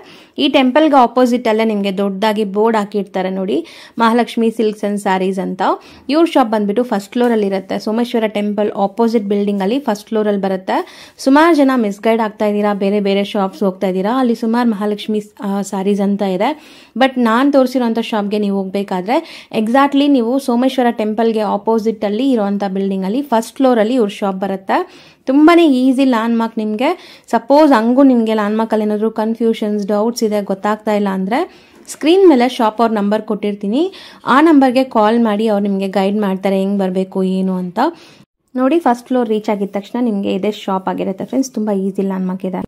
ಈ ಟೆಂಪಲ್ಗೆ ಆಪೋಸಿಟ್ ಅಲ್ಲೇ ನಿಮಗೆ ದೊಡ್ಡದಾಗಿ ಬೋರ್ಡ್ ಹಾಕಿರ್ತಾರೆ ನೋಡಿ, ಮಹಾಲಕ್ಷ್ಮಿ ಸಿಲ್ಕ್ಸ್ ಅಂಡ್ ಸ್ಯಾರೀಸ್ ಅಂತ. ಇವ್ರ ಶಾಪ್ ಬಂದ್ಬಿಟ್ಟು ಫಸ್ಟ್ ಫ್ಲೋರಲ್ಲಿ ಇರುತ್ತೆ. ಸೋಮೇಶ್ವರ ಟೆಂಪಲ್ ಆಪೋಸಿಟ್ ಬಿಲ್ಡಿಂಗ್ ಅಲ್ಲಿ ಫಸ್ಟ್ ಫ್ಲೋರಲ್ಲಿ ಬರುತ್ತೆ. ಸುಮಾರು ಜನ ಮಿಸ್ಗೈಡ್ ಆಗ್ತಾ ಇದ್ದೀರಾ, ಬೇರೆ ಬೇರೆ ಶಾಪ್ಸ್ ಹೋಗ್ತಾ ಇದ್ದೀರಾ. ಅಲ್ಲಿ ಸುಮಾರು ಮಹಾಲಕ್ಷ್ಮಿ ಸ್ಯಾರೀಸ್ ಅಂತ ಇದೆ. ಬಟ್ ನಾನು ತೋರಿಸಿರೋಂಥ ಶಾಪ್ಗೆ ನೀವು ಹೋಗ್ಬೇಕಾದ್ರೆ ಎಕ್ಸಾಕ್ಟ್ಲಿ ನೀವು ಸೋಮೇಶ್ವರ ಟೆಂಪಲ್ಗೆ ಆಪೋಸಿಟ್ ಅಲ್ಲಿ ಇರುವಂತ ಬಿಲ್ಡಿಂಗ್ ಅಲ್ಲಿ ಫಸ್ಟ್ ಫ್ಲೋರ್ ಅಲ್ಲಿ ಇವ್ರ ಶಾಪ್ ಬರುತ್ತೆ. ತುಂಬಾನೇ ಈಸಿ ಲ್ಯಾಂಡ್ಮಾರ್ಕ್. ನಿಮಗೆ ಸಪೋಸ್ ಹಂಗೂ ನಿಮಗೆ ಲ್ಯಾಂಡ್ಮಾರ್ಕ್ ಅಲ್ಲಿ ಏನಾದ್ರು ಕನ್ಫ್ಯೂಷನ್ಸ್, ಡೌಟ್ಸ್ ಇದೆ, ಗೊತ್ತಾಗ್ತಾ ಇಲ್ಲ ಅಂದ್ರೆ ಸ್ಕ್ರೀನ್ ಮೇಲೆ ಶಾಪ್ ಅವ್ರ ನಂಬರ್ ಕೊಟ್ಟಿರ್ತೀನಿ. ಆ ನಂಬರ್ಗೆ ಕಾಲ್ ಮಾಡಿ, ಅವ್ರು ನಿಮಗೆ ಗೈಡ್ ಮಾಡ್ತಾರೆ ಹೆಂಗ್ ಬರಬೇಕು ಏನು ಅಂತ. ನೋಡಿ, ಫಸ್ಟ್ ಫ್ಲೋರ್ ರೀಚ್ ಆಗಿದ ತಕ್ಷಣ ನಿಮಗೆ ಇದೇ ಶಾಪ್ ಆಗಿರುತ್ತೆ ಫ್ರೆಂಡ್ಸ್. ತುಂಬಾ ಈಸಿ ಲ್ಯಾಂಡ್ಮಾರ್ಕ್ ಇದೆ.